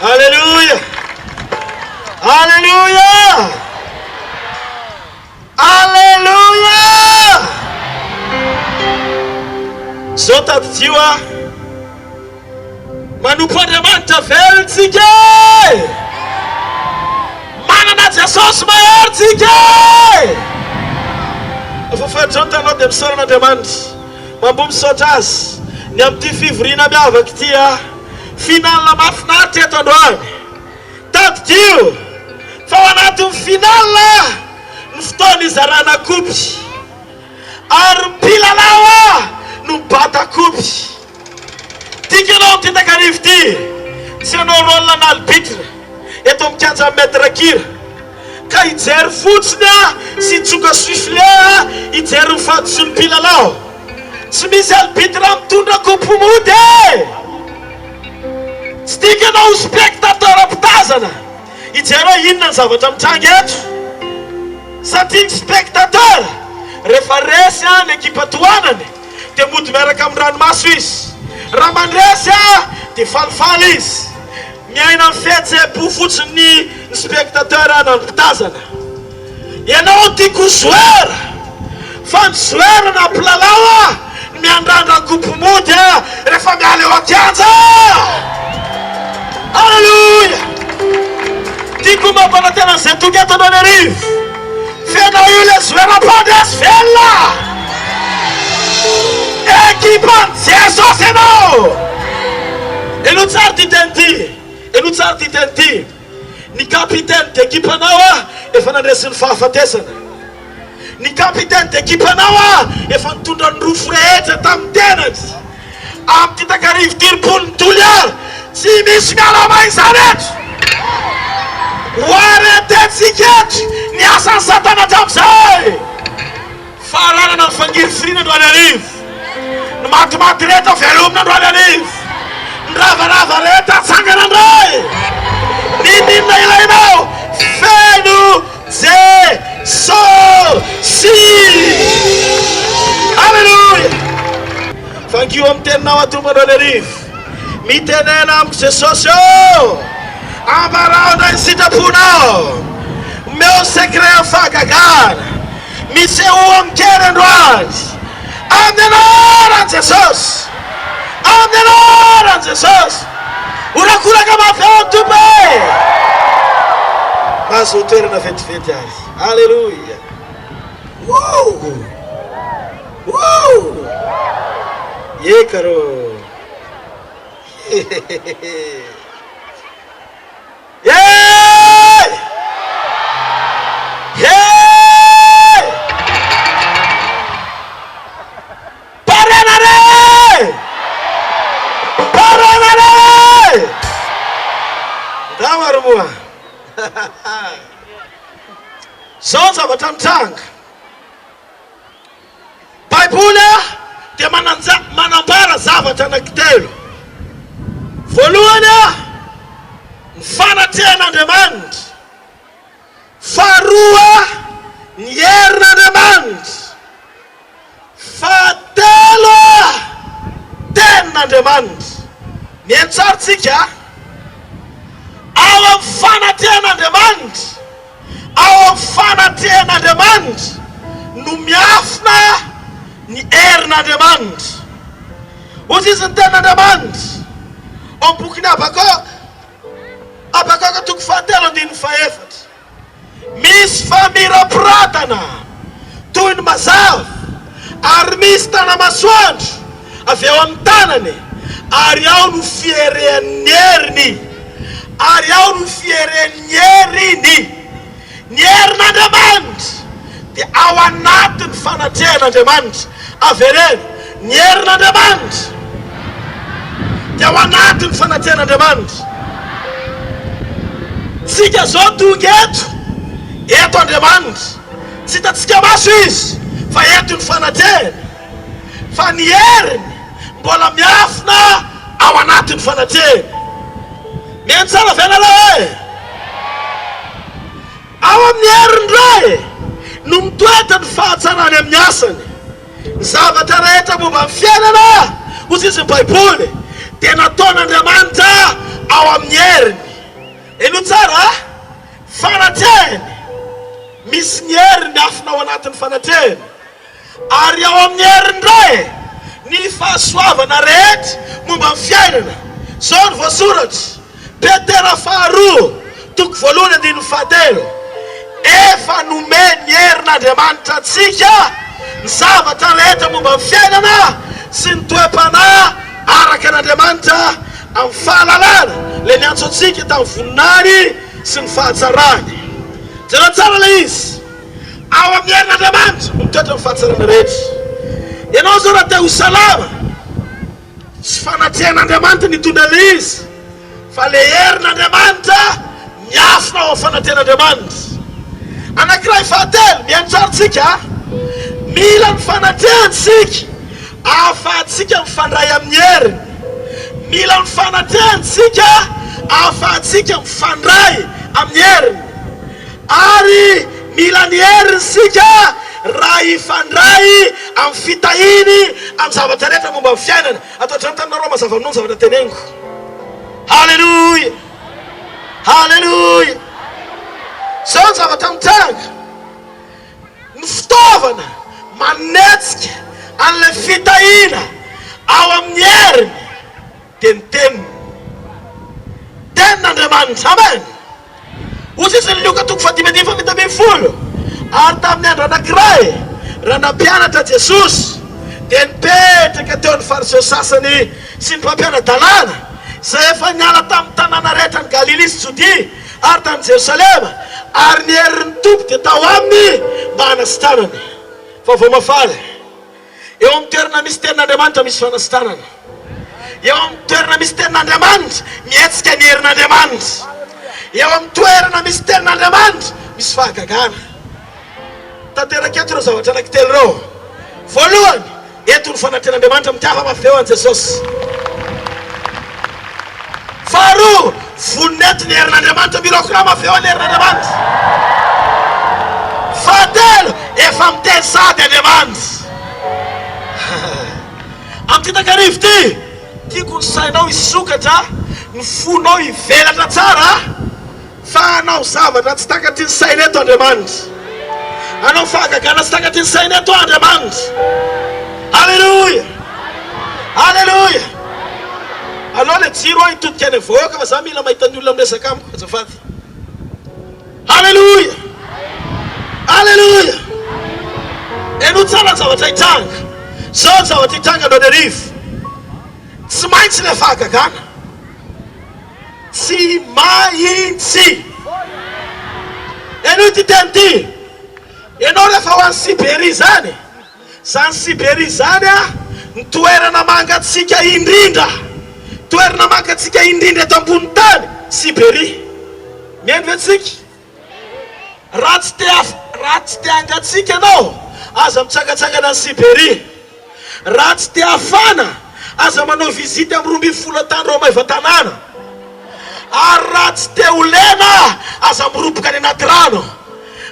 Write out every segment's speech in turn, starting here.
Hallelujah. Hallelujah. Hallelujah. Zota tiwa manupata manta veltige mana na Jesus maertige afofa jonta no dem solo na demand mambum sotas nyam ti fivrina bia vaktia final la mafna teto doan tat tiu fawana tu final la mstoni zarana kupi arpila lawa numpata kupi tikino titakarifti sino rolla na albitre etom kianja metra kira ka ijer futsna si tsuka suiflea ijer fatsun pila lao smisi albitre amtunda kupumude stikino spectator aptazana ijera inna zavatra mtsangeto satin spectator referência l'équipe atuanane te mutu meraka amrano maso izy raha mandresy de falifaly izy miaina fety zay po fotsiny ny spectateur nampitazana ianao tiako joueur fa ny joueur na mpilalao miandrandra coupe mody rehefa miala eo akianja. Alleluia. Tiako mampanatena zay togetana any arivo fenao io le joueur apandresy velona ekipa Jesus enao eno tsara ty tenti ny capitaine d'équipe anao efa nandresy ny fahafatesana ny capitaine d'équipe anao efa nitondra ny rofo rehetra tamin'ny tenany amin'ny ty takarivo tiripolo ny Tuléar tsy misy mialama izany eto hoaretetsika eto ny asan'ny satana hatramizay faharanana ny fangirifirina androany arivo ny matimaty reta velomina androany arivo ny ravarava reta atsangana andray ninina ilainao feno Jesosi. Alleluia. Fankio amin'ny teninao atomba androany arivo mitenena amiko Jesosy ambarao ny sitraponao meu secret fahagagana misy eo amikery androany amin'ny anaran'i Jesosy amin'ny anaran'i Jesosy orakoraka mafeo tompe mazo toerana vetivety azy. Alleluia. Ekaro damarmoa zao zavatra mitranga baiboly dia manambara zavatra anankitelo. Voalohany ny fanatrehan'Andriamanitra, faharoa ny herin'Andriamanitra, fahatelo tenin'Andriamanitra. Mihaino tsara tsika ao amin'ny fanatrehan'Andriamanitra, ao amin'ny fanatrehan'Andriamanitra no miafina ny herin'Andriamanitra. Ozy izy ny tenin'Andriamanitra bokyny Habakaka toko fahatelo andiny faefatra misy famirapiratana toy ny mazava ary misy tanamasoandro avy eo amin'ny tanany ary ao no fieren'ny heriny ary ao no fieren'ny heriny. Ny herin'Andriamanitra dia ao anatin'ny fanatrehan'Andriamanitra avereny. Ny herin'Andriamanitra dia ao anatin'ny fanatrehan'Andriamanitra. Tsika zao tonga eto Andriamanitra tsy hitatsika maso izy fa eto ny fanatrehany, fa ny heriny mbola miafina ao anatin'ny fanatrehany. Mihaino tsara ve nalao ao amin'ny heriny ray no mitoetra ny fahatsarany amin'ny asany. Ny zavatra rehetra momba amin'ny fiainana ozy izy ny baiboly dia nataon'Andriamanitra ao amin'ny heriny. tsara fanateny misy ny heriny afina ao anatin'ny fanateny ary ao amin'ny herindray ny fahasoavana rehetra momba ny fiainana. Zao ny voasoratra Petera faharoa toko voalohany andiny fahatelo. Efa nomeny ny herin'Andriamanitra antsika ny zavatra rehetra momba ny fiainana sy ny toe-panahy araka an'Andriamanitra amin'ny fahalalana le niantso antsika tamin'ny voninahiny sy ny fahatsarany. Jereo tsara le izy ao amin'ny herin'Andriamanitra mitoetra ny fahatsarana rehetra. Ianao zao raha te ho salama tsy fanatrehan'Andriamanitra nitondra le izy fa le herin'Andriamanitra miafina ao amin'ny fanatrehan'Andriamanitra. Anankiray fahatelo miantsaritsika mila ny fanatrehantsika ahafahantsika mifandray amin'ny heriny. Mila ny fanatrehantsika ahafahantsika mifandray amin'ny heriny ary mila ny herinsika raha ifandray amin'ny fitahiny amin'ny zavatra rehetra momba ny fiainana. Atao trano taminareo mazava nono zavatra teneniko. Halleluja, halleluja. Zao ny zavatra mitranga ny fitaovana manetsika an'le fitahina ao amin'ny heriny dia ny teniny. Tenin'Andriamanitra, amen. Ohatsy izy ny Luka toko 10:20 ary tamin'ny andro anankiray raha nampianatra Jesosy dia nipetraka teo ny fariseo sasany sy ny mpampiana-dalàna izay efa niala tamin'ny tanàna rehetra ny Galilea sy Jodia ary tany Jerosalema ary ny herin'ny tompo dia tao aminy mba hanasitranany. Fa vao mafaly eo amin'ny toerana misy tenin'Andriamanitra misy fanasitanana. Eo amin'ny toerana misy tenin'Andriamanitra mihetsika ny herin'Andriamanitra. Eo amin'ny toerana misy tenin'Andriamanitra misy fahagagana. Tanteraka eto ireo zavatra anankitelo ireo. Voalohany, eto ny fanatrehan'Andriamanitra mitiava mafy eo an Jesosy. Faharoa, vononety ny herin'Andriamanitra milokona mafy eo ny herin'Andriamanitra. Fahatelo, efa miteny sady Andriamanitra. Amin'ny takarivo ty tiako ny sainao hisokatra ny fonao hivelatra tsara fa hanao zavatra tsy takatry ny saina eto Andriamanitra. Hanao fahagagana tsy takatry ny saina eto Andriamanitra. Halleluja, halleluja. Alao le jiro aho hitodika any voaka fa za mila mahita ny olona miresaka amiko azafady. Halleluja, halleluja. Eno tsara ny zavatra hitranga. Zao ny zavatra hitranga anao arivo. Tsy maintsy le fahagagana. Tsy maintsy. Eno ity teny ty. Ianao rehefa ho an'ny Siberia zany. Zany Siberia zany ny toerana mangatsika indrindra. Toerana mangatsika indrindra eto ambony tany Siberia. Mihaino ve tsika? Raha tsy te hangatsika anao aza mitsangatsangana ny Siberia. Raha tsy te hafana aza manao vizity amin'ny 12 tany reo maiva-tanàna. Ary raha tsy te ho lena aza miroboka any anaty rano.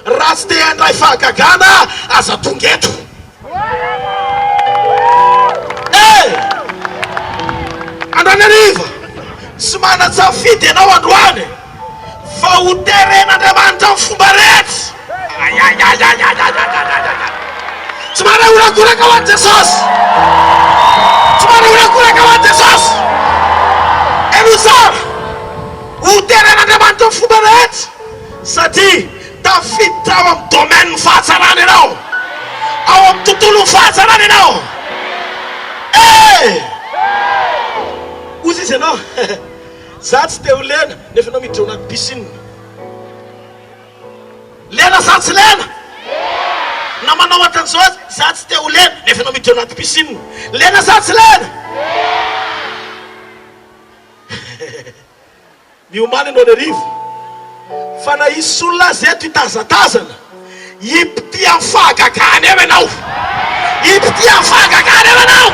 Raha tsy te handray fahagagana aza tonga eto. Androanariva tsy mana-tsafidy ianao androany fa ho teren'Andriamanitra amin'ny fomba rehetra. Tsy mana horakoraka ho an'i Jesosy. Tsy mana horakoraka ho an'i Jesosy. Eno tsara ho teren'Andriamanitra amin'ny fomba rehetra satria tafiditra ao amin'ny domaine fahatsarana ianao, ao amin'ny tontolo fahatsarana ianao. Ozy izy ianao za tsy te ho lena nefa anao miditra ao anaty piscine. Lena sa tsy lena? Na manao ohatran'izao za tsy te ho lena nefa anao miditra ao anaty piscine. Lena sa tsy lena? Miomana ianao arivo fa na hisy olona zeto hitazatazana hipity amin'ny fahagagana eo ianao. Hipity amin'ny fahagagana eo ianao.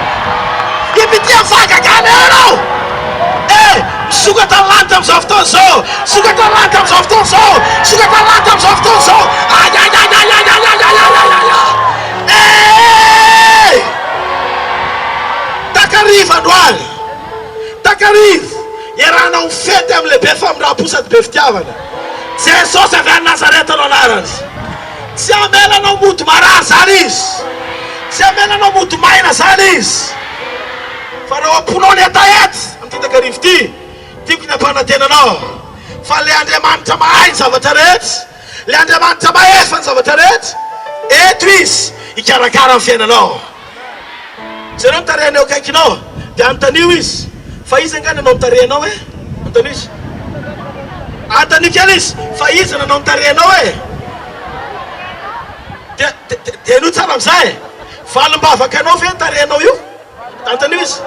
Hipity amin'ny fahagagana eo ianao. Misokatra ny lanitra amin'izao fotoana izao. Sokatra ny lanitra amin'izao fotoana izao. Sokatra ny lanitra amin'izao fotoana izao. Takarivo androany. Takarivo Iarahanao fety amin'ny lehibe fa amin'ny rahaposady be fitiavana. Jesosy avy any Nazareta no anarany. Tsy amelanao mody marary zany izy. Tsy amelanao mody maina zany izy. Fa raha amponao ny etaety amin'ny takarivo ity, tiako ny ampanantenanao. Fa le Andriamanitra mahay ny zavatra rehetra, le Andriamanitra mahefa ny zavatra rehetra, eto izy ikarakara amin'ny fiainanao. Jereo mitarehanao akaikinao dia antanio izy. Fa izy angana anao mitarehanao e? Antanio izy. Antanio kely izy. Fa izy nanao mitarehanao e? Dia ino tsara amin'izay? Valim-bavaka anao ve mitarehanao io? Antanio izy.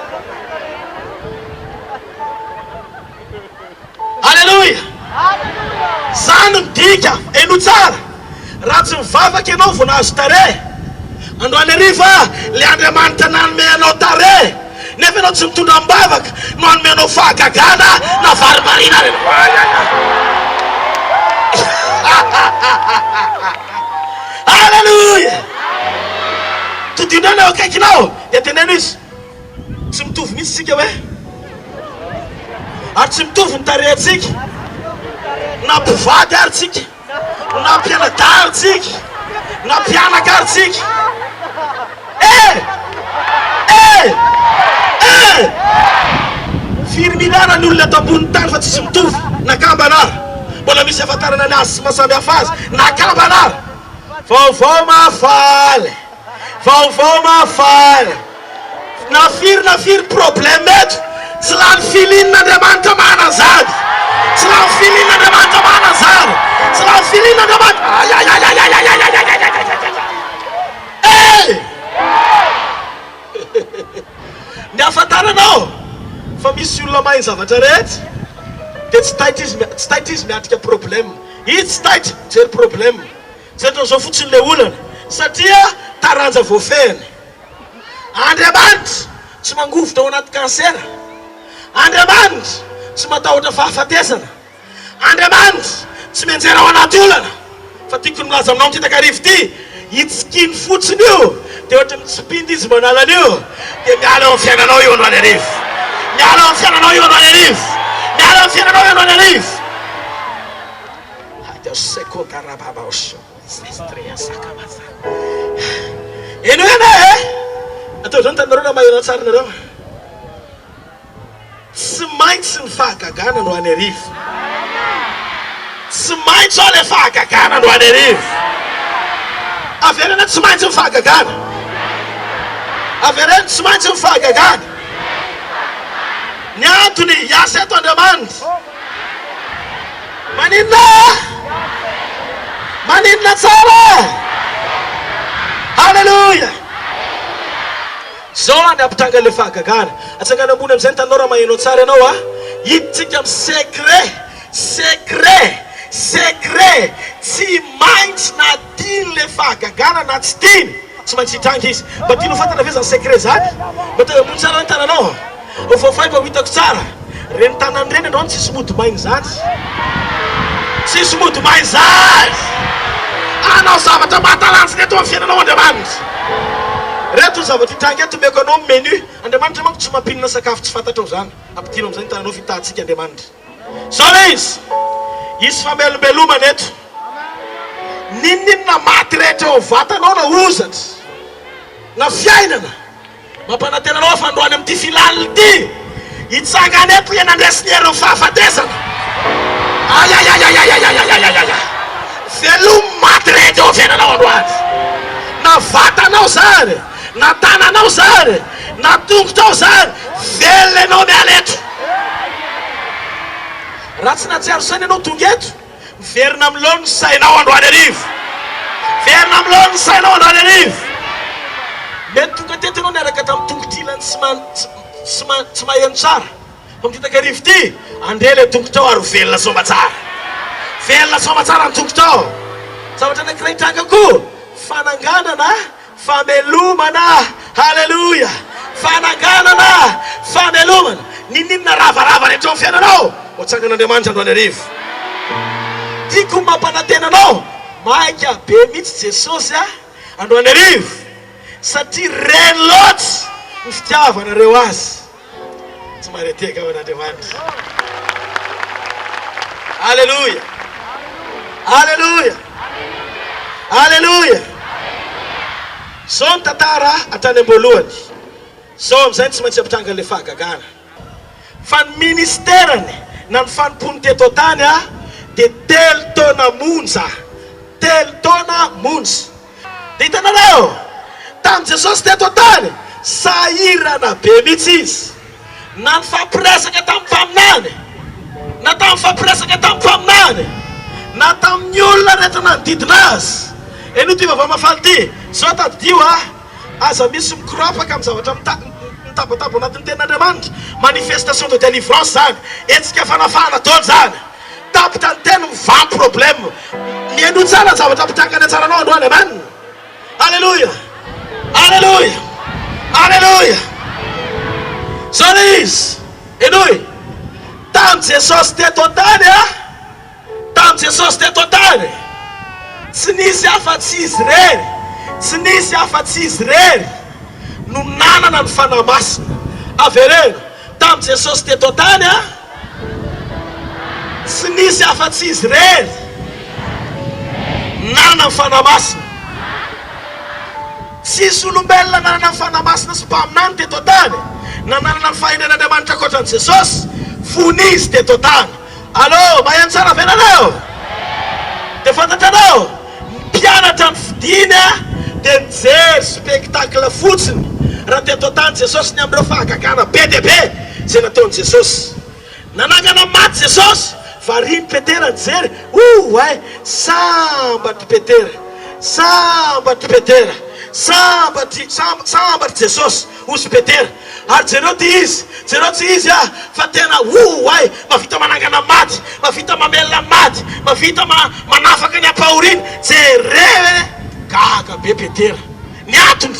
Alleluia. Zany midika eno tsara. Raha tsy mivavaka ianao vao nahazo tare. Androany hariva le Andriamanitra nanome anao tare. Nefa ianao tsy mitondra mibavaka no hanome anao fahagagana na varimarina. Alleluia. Todinao eo akaikinao dia teneno izy. Tsy mitovy mihitsy sika hoe. Ary tsy mitovy ny tarehantsika. Na mpivady ary tsika, na mpianadary tsika, na mpianaka tsika. Firy ny olona ato ambony tany fa tsisy mitovy. Nakambanara. Mbola misy afantarana ny azy sy mahasamy hafa azy. Nakambanara. Vaovao mahafaly. Vaovao mahafaly. Na firy problème eto. Tsy lany filin'Andriamanitra manazary. Tsy lany filin'Andriamanitra manazary. Tsy lany filin'Andriamanitra. Ny afantaranao fa misy olona mahay zavatra rehetra dia tsy taitra izy miatrika problème. Izy tsy taitra jery problème. Jery zao fotsiny le olana satria taranja voafehiny. Andriamanitra tsy mangovotra ao anaty kansera. Andriamanitra tsy matahotra fahafatesana. Andriamanitra tsy menjera ao anaty olana. Fa tiako milaza aminao ty takarivo ty, itsikiny fotsiny io dia ohatra mitsipindy izy manalana io dia miala amin'ny fiainanao io androany hariva. Miala amin'ny fiainanao io androany hariva. Miala amin'ny fiainanao io androany hariva. Eno ena e? Atao zao nitanareo na maheno tsara nareo. Tsy maintsy ny fahagagana androany hariva. Tsy maintsy ao le fahagagana androany hariva. Averena tsy maintsy ny fahagagana. Averena tsy maintsy ny fahagagana. Ny antony hiasa eto Andriamanitra. Maninona tsara. Halleluja. Zao any ampitanga le fahagagana. Atsangana ambony amin'izay tanao raha maheno tsara ianao a. Hiditsika amin'ny secret. Tsy maintsy na tiany le fahagagana na tsy tiany. Tsy maintsy hitranga izy. Mba tianao fantana ve zany secret zany? Mba tena ambony tsara ny tananao. Ofafay mba hitako tsara. Reny tanany reny androany tsisy mody mainy zany. Tsisy mody mainy zany. Anao zavatra mahatalantsy neto amin'ny fiainanao Andriamanitra. Reto ny zavatra hitranga eto meko anao menu. Andriamanitra manko tsy mampinana sakafo tsy fantatrao zany. Ampitino amin'izay ny tananao fitahantsika Andriamanitra. Zao le izy. Isy famelomelomana eto. Ninona maty rehetra eo vatanao na ozatra na fiainana mampanantenanao fa androany amin'ity filany ity hitsangana eto ianandresiny hery fahafatesana. Velomo maty rehetra eo fiainanao androany. Na vatanao zany, na tananao zany, na tongotrao zany, velona ianao miala eto. Raha tsy natsiaro saina ianao tonga eto, miverina amin'ilao ny sainao androany hariva. Verina amin'ilao ny sainao androany hariva. Mety tonga teto ianao niaraka tamin'ny tongotr'ilany tsy maheno tsara. Fa amin'ny takarivo ity, andrea le tongotrao ary velona somba tsara. Velona somba tsara ny tongotrao. Zavatra anankiray hitranga koa, fananganana, famelomana. Halleluja. Fananganana, famelomana. Ninona ravarava rehetra amin'ny fiainanao Otsangan'Andriamanitra androany hariva. Tiako mampanantenanao maika be mihitsy Jesosy androany hariva. Satria reny loatsy ny fitiavanareo azy. somebody take out the demand. Hallelujah. Hallelujah. Hallelujah. Son tatara atanemboloni. Som zany tsy maintsy ampitanga le fahagagana. Fan ministerany na ny fanimpon'ny totany de telo taona monja. Telo taona monja. De hitanareo, tamin'i Jesosy teto tany, sahirana be mihitsy izy. Na ny fampiresaka tamin'ny mpaminany, na tamin'ny fampiresaka tamin'ny mpaminany, na tamin'ny olona rehetra nanodidina azy. Eno ty vava mafaly ty, zao tadidio aza misy mikropaka amin'ny zavatra mitabatabo anatin'ny tenin'Andriamanitra. Manifestation de délivrance zany, etsika fanafana taony zany. Tapitra ny teny mivaly problème. Mihaino tsara ny zavatra pitangana tsaranao androany, amen. Alléluia. Alléluia. Alléluia. Zao le izy. Enoy. Tamin'i Jesosy teto tany tamin'i Jesosy teto tany, tsy nisy afa-tsy izy rery. Tsy nisy afa-tsy izy rery no nanana ny fanamasina. Avereno, tamin'i Jesosy teto tany tsy nisy afa-tsy izy rery nanana ny fanamasina. Tsisy olombelona nanana ny fanamasina sy mpaminany teto tany na nanana ny fahainen'Andriamanitra ankoatran'i Jesosy fony izy teto tany. Allô, maheno tsara venanao? De fantatranao, mpianatra ny fidiny de mijery spectacle fotsiny raha teto tany Jesosy ny amindreo fahagagana be de be zay nataon'i Jesosy. Nanangana maty Jesosy, variny Petera nijery. Sambatry Petera, sambatry Petera, sambatry Jesosy osy Petera. Ary jereo ty izy, jereo tsy izy fa tena mavita manangana maty, mavita mamelona maty, mavita manafaka ny ampahoriny. Jereo gaga be Petera. Ny antony,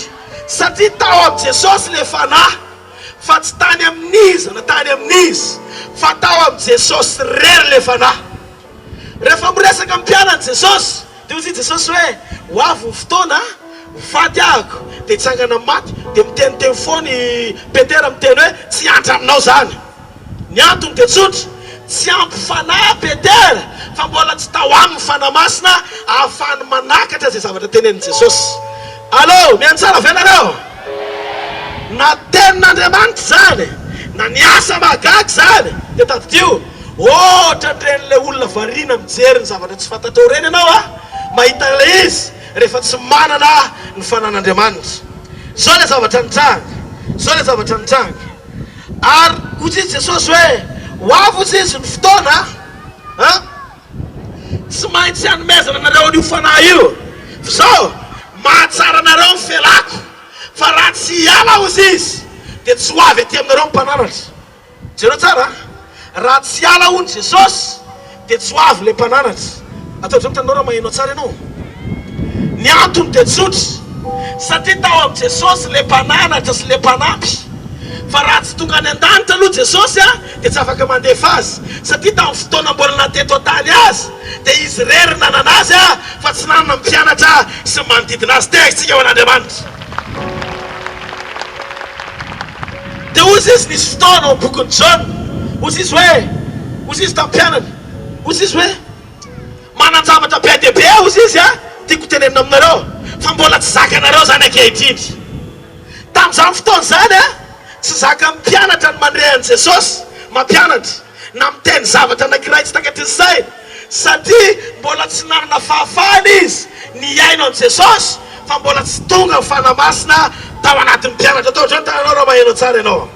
satria tao amin'ny Jesosy le fanahy, fa tsy tany amin'izy na tany amin'izy, fa tao amin'ny Jesosy rery le fanahy. Rehefa miresaka mpianany Jesosy, de ozy Jesosy hoe hoavy ny fotoana vady ahako de hitsangana maty. De miteniteny foany Petera miteny hoe tsy andra aminao zany. Ny antony de tsotra, tsy ampy fanahy Petera, fa mbola tsy tao aminy fanamasina ahafahany manakatra zay zavatra tenenin' Jesosy. Allô, mihaino tsara venareo? Na tenin'Andriamanitra zany, na ny asa mahagaga zany, de tadidio ohatra ndren'le olona varina mijery ny zavatra tsy fantatao reny ianao mahita le izy rehefa tsy manana ny fanan'Andriamanitra. Zao le zavatra nitranga, zao le zavatra nitranga. Ary ozy izy Jesosy hoe hoavy ozy izy ny fotoana tsy maintsy hanomezana anareo an'io fanahy io. Zao mahatsara anareo ny felako, fa raha tsy hiala ozy izy de tsy hoavy aty aminareo mpananatra. Jereo tsara, raha tsy hiala hono Jesosy de tsy hoavy le mpananatra. Atao zao mitanao raha maheno tsara ianao. Ny antony de tsotra, satria tao amin'ny Jesosy le mpananatra sy le mpanampy. Fa raha tsy tonga any an-danitra aloha Jesosy de tsy afaka mandefa azy, satria tamin'ny fotoana mbola nateto tany azy de izy rery nanana azy fa tsy nanana mpianatra sy manodidina azy. Textsika eo an'Andriamanitra. De ozy izy nisy fotoana ao bokin'ny Jaune, ozy izy hoe, ozy izy tamin'ny mpianany, ozy izy hoe manan-javatra be de be ozy izy tiako tenenina aminareo, fa mbola tsy zakanareo zany ankehitriny. Tamin'izany fotoana zany tsy zaka mpianatra ny mandrehan'i Jesosy mampianatra na miteny zavatra anankiray tsy takatry ny saina, satria mbola tsy nanana fahafahana izy ny aino an'i Jesosy, fa mbola tsy tonga ny fanamasina tao anatin'ny mpianatra. Atao ohatrany tananao raha maheno tsara ianao.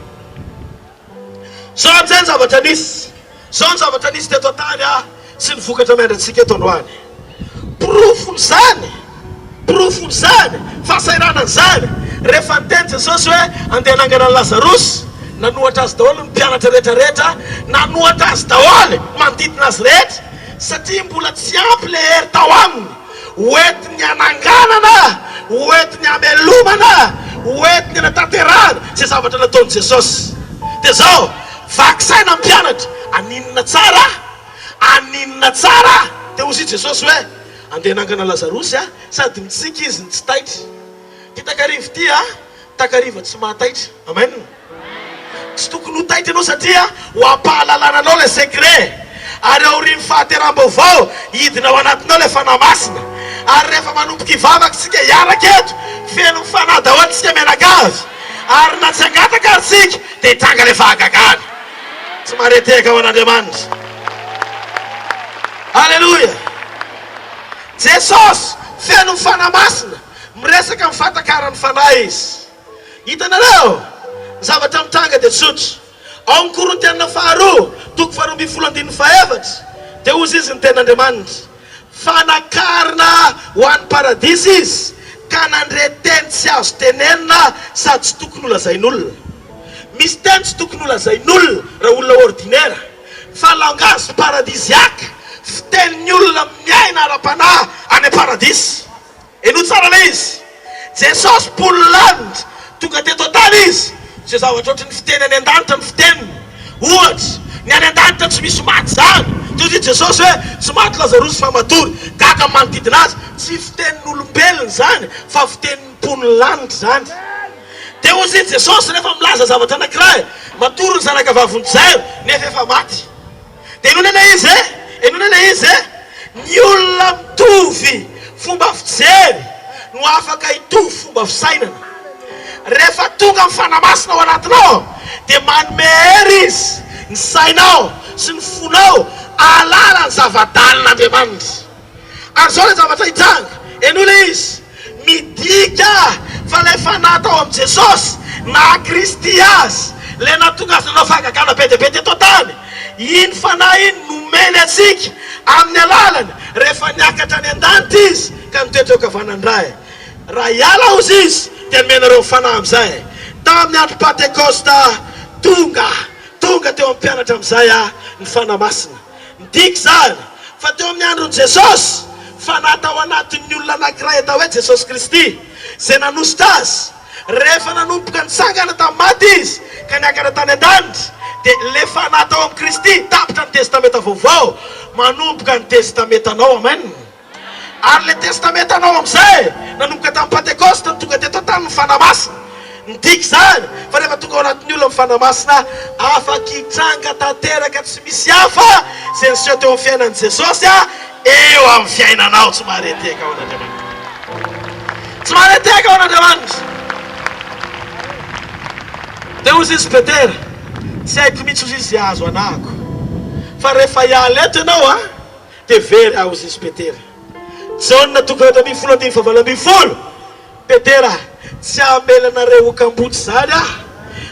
Zao amin'izay ny zavatra nisy, zao ny zavatra nisy teto tany sy ny vokatra miandratsika eto androany. Profony zany, fahasahiranany zany, rehefa niteny Jesosy hoe andeha nangana Lazarosy, nanohatra azy daholo ny mpianatra rehetrarehetra, nanohatra azy daholo manodidina azy rehetra, satria mbola tsy ampy le hery tao aminy hoentiny ananganana, hoentiny amelomana, hoentiny anatanterahana zay zavatra nataon'i Jesosy. De zao vakisaina mpianatra, aninona tsara. De ozy Jesosy hoe andeha nangana Lazarosy sady mitsika izy ny tsy taitra. Ty takarivo ty takariva tsy mahataitra. Amen. tsy tokony ho taitra anao satria ho ampahalalana anao le secret. Ary aorian'ny fahateram-baovao hidina ao anatinao le fanamasina. Ary rehefa manomboka hivavaka tsika hiaraka eto feno mifanahy daholo tsika mianakavy. Ary na tsy angataka ary tsika dia hitranga le fahagagana. Tsy mareteka ao an'Andriamanitra. Halleluja. Jesosy feno mifanahy masina miresaka mifatakaran'ny fanahy izy. Hitanareo zavatra mitanga dia tsotra. Ao amin'ny Korintiana faharoa toko faharoa ambin'ny folo andininy fahaefatra dia ozy izy ny ten'Andriamanitra fanakarina ho an'ny paradisa izy ka nandre teny tsy azo tenenina sady tsy tokony ho lazain'olona. Misy teny tsy tokony ho lazain'olona raha olona ordinaire fa langage paradisiaka fitenin'ny olona miaina ara-panahy any paradisa. Eno tsara le izy. Jesosy pololanitra tonga teto an-tany izy. Zay zavatra ohatry ny fiteny any an-danitra ny fiteniny. Ohatra ny any an-danitra tsy misy maty zany. Toy izy Jesosy hoe tsy maty Lazarosy fa matory. Gaga manodidina azy. Tsy fitenin'olombelona zany fa fitenin'ny mponolanitra zany. Dia ozy izy Jesosy rehefa milaza zavatra anankiray matory ny zanakavaviny Jairo nefa efa maty. Dia enonana izy enonana izy ny olona mitovy fomba fijery no afaka hitovy fomba fisainana. Rehefa tonga amin'ny fanamasina ao anatinao dia manome hery izy ny sainao sy ny fonao ahalala ny zava-dalin'Andriamanitra. Ary zao le zavatra hitranga. Enona izy midika fa le fanahy tao amin'i Jesosy na Kristy azy le natonga azy nanao fahagagana be dia be teto an-tany. Iny fanahy iny nomeny atsika amin'ny alalany rehefa niakatra any an-danitra izy ka nitoetra eo kavanandray. Raha hiala ozy izy dia nomenareo fanahy amin'izay. Tamin'ny andro Pentekosta tonga teo amin'ny mpianatra amin'izay ny fanahy masina. Midika zany fa teo amin'ny andron'i Jesosy fanahy tao anatin'ny olona anankiray atao hoe Jesosy Kristy zay nanositra azy. Rehefa nanomboka nitsangana tamin'ny maty izy ka niakatra tany an-danitra dia le fanahy tao amin'ny Kristy tapitra ny testameta vaovao manomboka ny testamentanao. Amen. Ary le testamentanao amin'izay nanomboka tamin'ny Pentekosta tonga teto an-tany ny fanahy masina. Midika zany fa rehefa tonga ao anatin'ny olona ny fanahy masina afaka hitranga tanteraka tsy misy hafa zay niseho teo amin'ny fiainan'i Jesosy eo amin'ny fiainanao. Tsy mahareteka ao an'Andriamanitra. Tsy mahareteka ao an'Andriamanitra. Dia ozy izy Petera tsy haiko mihitsy ozy izy azo anahako fa rehefa hiala eto ianao dia very aho ozy izy Petera. Jaune toko efatra ambin'ny folo andininy fahavalo ambin'ny folo. Petera tsy amelanareo hokambotsy zany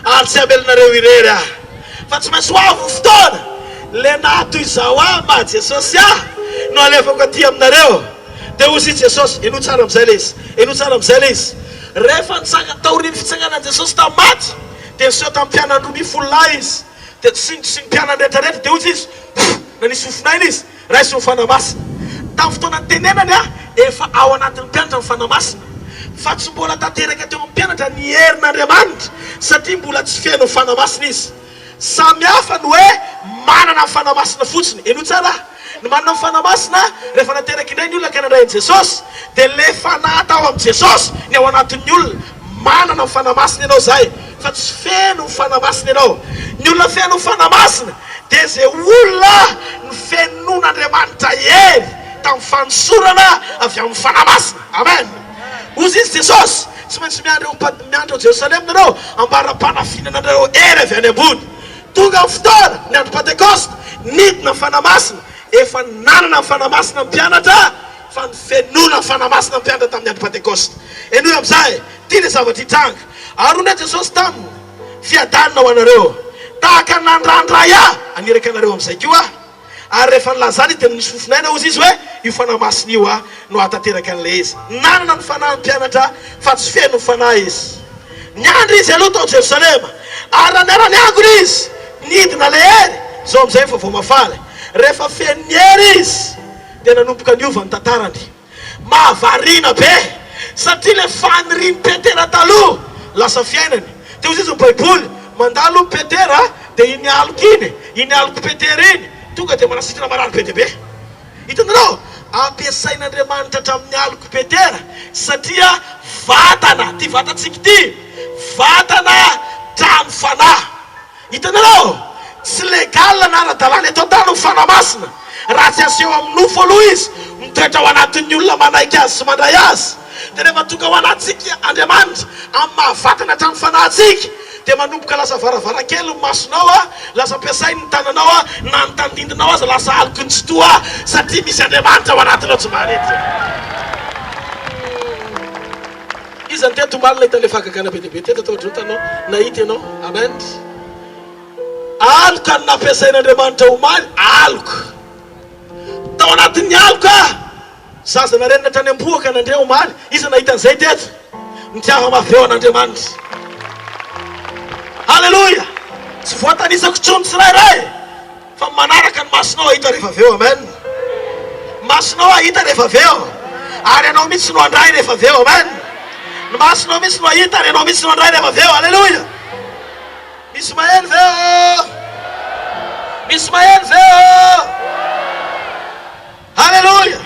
ary tsy amelanareo irery fa tsy maintsy ho avy fotoana le natoy izao ma Jesosy no alefako aty aminareo. Dia ozy izy Jesosy eno tsara amin'izay le izy. Eno tsara amin'izay le izy. Rehefa nitsanga taorian'ny fitsanganan'i Jesosy tamin'ny maty dia niseho tamin'ny mpianany roa ambin'ny folo lahy izy. Dia tsy ny mpianany rehetrarehetra. Dia ozy izy nanisy fofinainy izy raisy ny fanahy masina. Tamin'ny fotoana ny tenenany efa ao anatin'ny mpianatra ny fanahy masina fa tsy mbola tanteraka teo amin'ny mpianatra ny herin'Andriamanitra satria mbola tsy feno fanahy masina izy. Samy hafa ny hoe manana ny fanahy masina fotsiny. Eno tsara ny manana ny fanahy masina rehefa nateraka indray ny olona ka nandrain'i Jesosy dia le fanahy tao amin'ny Jesosy ny ao anatin'ny olona manana ny fanahy masina ianao zay fa tsy feno ny fanahy masina ianao. Ny olona feno ny fanahy masina dia zay olona ny fenon'Andriamanitra hery tamin'ny fanosorana avy amin'ny fanahy masina. Amen. Ozy izy Jesosy tsy maintsy miandry ao Jerosalema nareo ambara-panafinana anareo hery avy any ambony. Tonga amin'ny fotoana ny andro Pentekosta nidina ny fanahy masina efa nanana ny fanahy masina ny mpianatra fa ny fenona ny fanahy masina ny mpianatra tamin'ny andro Pentekosta. Eno amin'izay tia le zavatra hitranga. Arona Jesosy taminy fiadanina ho anareo tahaka nandrandray aniraka anareo amin'izay koa ary rehefa nilazany dia nisy fofinaina ozy izy hoe io fanahy masina io no atanteraka an'ilay izy. Nanana ny fanahy ny mpianatra fa tsy feno ny fanahy izy. Niandry izy aloha tao Jerosalema ary niarany angony izy nidina le hery. Zao amin'izay efa vao mafaly. Rehefa feno ny hery izy dia nanomboka niova ny tantarany. Mahavariana be satria le fanirian'i Petera taloha lasa fiainany. Dia ozy izy ny baiboly mandalo Petera dia iny aloko Petera iny tonga dia manasitrana marary be dia be. Hitanareo ampiasain'Andriamanitra hatramin'ny aloko Petera satria vatana ty vatantsika ty vatana trano fanahy. Hitanareo, tsy legal nara-dalàna eto an-tany ny fanamasina raha tsy aseho amin'ny nofo aloha izy mitoetra ao anatin'ny olona manaiky azy sy mandray azy. Dia rehefa tonga ho anatsika Andriamanitra amin'ny mahavatana hatramin'ny fanahintsika dia manomboka lasa varavarankely ny masonao lasa ampiasainy ny tananao na ny tandindinao aza lasa aloko ny tsy toa satria misy Andriamanitra ao anatinao tsy maharetra. Izy ny teto malina hitany fahagagana be dia be teto atao ohatranao nahita ianao. Amen. Aloka ny nampiasain'Andriamanitra omaly, aloka tao anatin'ny aloka zaza narenina hatrany am-boaka nandrea omaly. Izy nahita an'izay teto mitiava maveo an'Andriamanitra. Halleluja. Tsy voatanisako tsony tsirairay fa manaraka ny masonao ahita rehefa aveo. Amen. Masonao ahita rehefa aveo ary anao mitsy no andray rehefa aveo. Amen. Ny masonao mitsy no ahita ary anao mitsy no andray rehefa aveo. Halleluja. Misy maheno veo, misy maheno veo. Halleluja.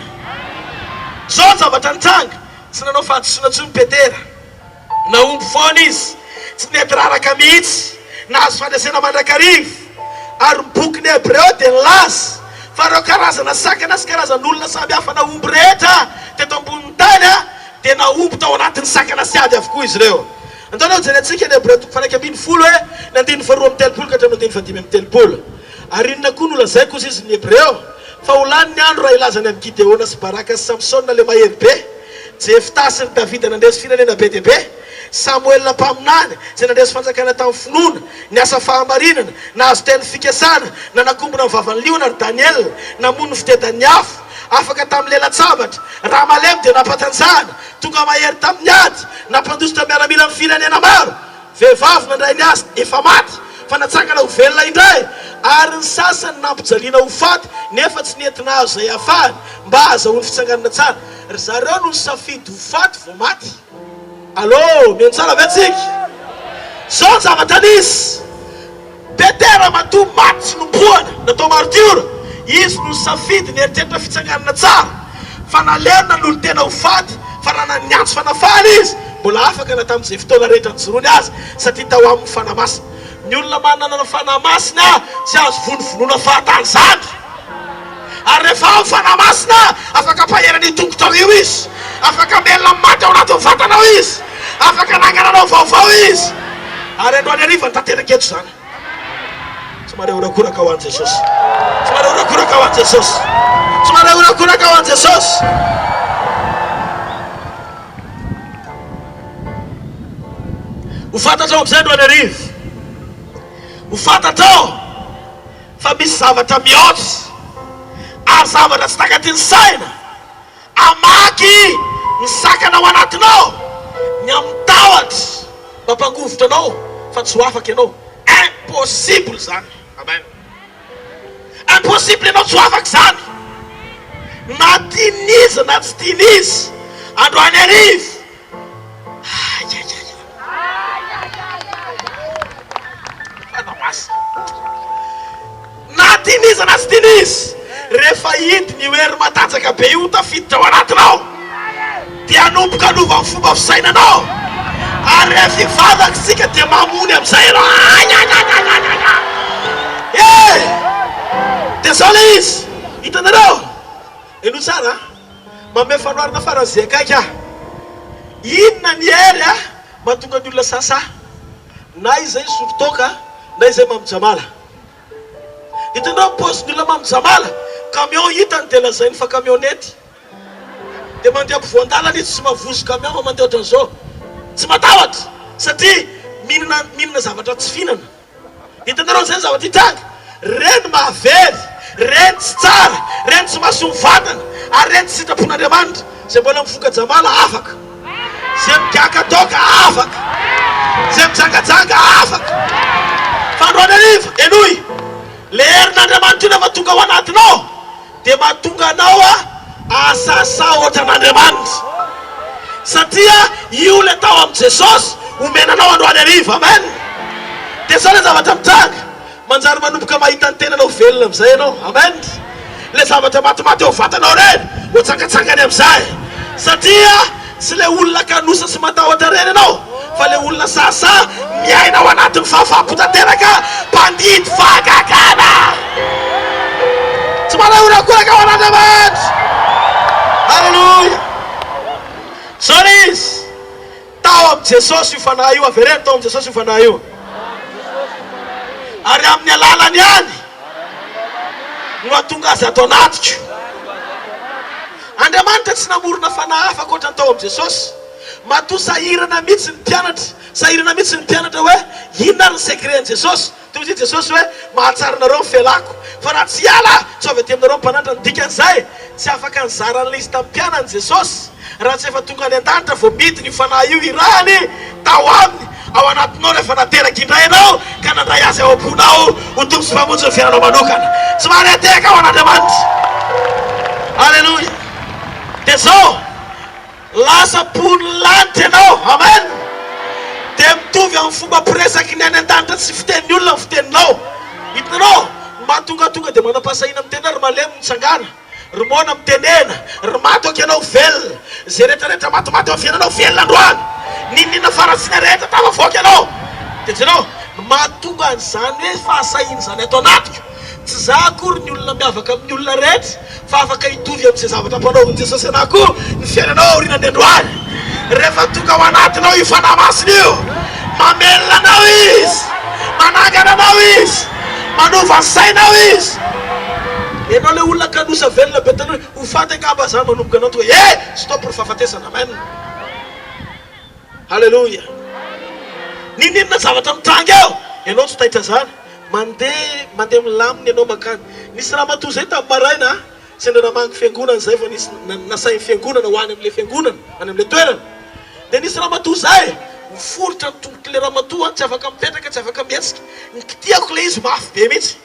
Zao ny zavatra nitranga tsy nanao fahadisoana tsy mipetera, naomby foana izy, tsy nety raraka mihitsy, nahazo fandraisana mandrakarivo. Ary boky ny Hebreo dia nilaza fa reo karazana sakana sy karazan'olona samy hafa naomby rehetra teto ambonin'ny tany dia naomby tao anatin'ny sakana sy ady avokoa izy ireo. Antonao jerentsika ny Hebreo toko fanaky ambin'ny folo ny andiny faharoa amin'ny telopolo ka hatramin'ny andiny fahadimy amin'ny telopolo. Ary inona koa nolazaiko kosa izy ny Hebreo fa ho lany ny andro raha ilazany amin'ny Gideona sy Baraka sy Samsona le mahery be, Jefta sy ny Davida nandresy firenena be dia be, Samuela mpaminany izay nandresy fanjakana tamin'ny finoana, ny asa fahamarinana, nahazo teny fikasana, nanakombona amin'ny vavan'ny liona ary Daniel namono ny fitedany afo, afaka tamin'ny lela-tsabatra, raha malemy dia nampatanjahana, tonga mahery tamin'ny ady, nampandositra miaramila amin'ny firenena maro, vehivavy nandray ny azy efa maty fa natsangana ho velona indray, ary ny sasany nampijaliana ho faty nefa tsy nentina azo izay afahany mba azahoany fitsanganana tsara. Ry zareo no nisafidy ho faty vao maty. Allô, mihaino tsara ve antsika? Zao ny zavatra nisy. Petera matoa maty tsy nomboana natao martiora, izy no nisafidy nieritreritra fitsanganana tsara fa nalerina n'olo tena ho faty fa raha naniantso fanafahana izy mbola afaka na tamin'izay fotoana rehetra nijoroany azy satria tao amin'ny fanamasina. Ny olona manana ny fanamasina tsy azo vonovonoana fahatany zany. Ary rehefa ao fanamasina afaka paherany tongotrao io izy, afaka melona maty ao anaty vatanao izy, afaka nangananao vaovao izy. Ary androany hariva ny tanteraka eto zany. Tsy marehorakoraka ho an'i Jesosy, tsy marehorakoraka ho an'i Jesosy, tsy marehorakoraka ho an'i Jesosy. Ho fantatrao amin'izay androany hariva, ho fantatrao fa misy zavatra mihoatra ary zavatra tsy takaty ny saina amaky ny sakana ao anatinao, ny amin'ny tahotra mampangovotra anao fa tsy ho afaka ianao. Impossible zany. Amen. Impossible ianao tsy ho afaka zany, na tianiza na tsy tianiza androany hariva. Na tianiza na tsy tianiza rehefa hity ny hery matanjaka be io tafiditra ao anatinao dia anomboka anova ny fomba fisainanao, ary rehefa ivavaka sika dia mamony amin'izay ianao. Dia zao le izy hitanareo eno tsara mame fanoarina faran'izay akaiky inona ny hery mahatonga ny olona sasa na izay sototoka na izay mamijamala. Hitanareo paozin'ny olona mamijamala camion hitany dia lazainy fa camionety dia mandeha ampovoan-dalana izy tsy mavozo camion fa mandeha ohatran'izao tsy matahotra satria mihinana zavatra tsy fihinana. Hitanareo zay zavatra hitranga, reny mahavery, reny tsy tsara, reny tsy mahasoa vatana ary reny tsy sitrapon'Andriamanitra. Zay mbola mifoka jamala afaka, zay migaka toka afaka, zay mijangajanga afaka. Fa androany hariva enoy le herin'Andriamanitra io nefa tonga ao anatinao dia mahatonga anao asasa ohatra an'Andriamanitra satria io le tao amin'i Jesosy omenanao androany hariva. Amen. Dia zao le zavatra mitranga, manjary manomboka mahita ny tenanao velona amin'izay ianao. Amen. Le zavatra matimaty eo vatanao reny ho tsangatsangany amin'izay satria tsy le olona kanosa sy matahotra reny ianao fa le olona sasa miaina ao anatin'ny fahafahampotanteraka mpandidy fahagagana tsy manahorakoraka ao an'Andriamanitra. Halleluja. Zao izy tao amin'ny Jesosy io fanahy io, avereny tao amin'ny Jesosy io fanahy io, ary amin'ny alalany any no atonga azy ato anatiko. Andriamanitra tsy namorona fanahy hafa ankoatra ny tao amin'ny Jesosy. Matoa sahirana mihitsy ny mpianatra, sahirana mihitsy ny mpianatra hoe inona ny secret-ny Jesosy. Toy izay Jesosy hoe mahatsarynareo ny fialako, fa raha tsy ala tsy avy aty aminareo ny mpanantra ny dikan'izay tsy afaka nizaran'ilay izy tamin'ny mpianany Jesosy. Raha tsy efa tonga any an-danitra vao midiny io fanahy io irahany tao aminy ao anatinao rehefa nateraka indray ianao ka nandray azy ao am-ponao ho tombo sy mpamonjy ny fiainanao manokana. Tsy mary ateka ao an'Andriamanitra. Halleluja. Dia zao lasa pony lanitra ianao, amen, dia mitovy amin'ny fomba piresaky ny any an-danitra tsy fiten'ny olona ny fiteninao. Hitanao mahatongatonga dia manam-pasahina mitena ry malemy mitsangana, ry mona mitenena, ry mato aky ianao velona, zay rehetrarehetra matomaty eo amin'ny fiainanao velona androany, ninina faratsina rehetra tafavoaka ianao. Dia jenao mahatonga an'izany hoe fahasahina zany ato anatiko. Tsy za akory ny olona miavaka amin'ny olona rehetra, fa afaka hitovy amin'izay zavatra mpanaoviny Jesosy anao koa ny fiainanao aorianany androany. Rehefa tonga ao anatinao io fanahy masina io, mamelona anao izy, manangana anao izy, manova ny sainao izy. Ianao le olona kanosa velona be tany hoe ho faty angamba zany manomboka anao toa stop ry fahafatesana, amen. Halleluja. Ninona zavatra mitranga eo, ianao tsy tahitra zany, mandeha milamina ianao makany. Nisy raha matoa zay tamin'ny maraina, sendra namangy fiangonana zay fa nisy nasainy fiangonana ho any amin'ilay fiangonana, any amin'ilay toerana. Dia nisy raha matoa zay miforotra ny tomboky le raha matoa, tsy afaka mipetraka, tsy afaka mietsika, nikitiako le izy mafy be mihitsy.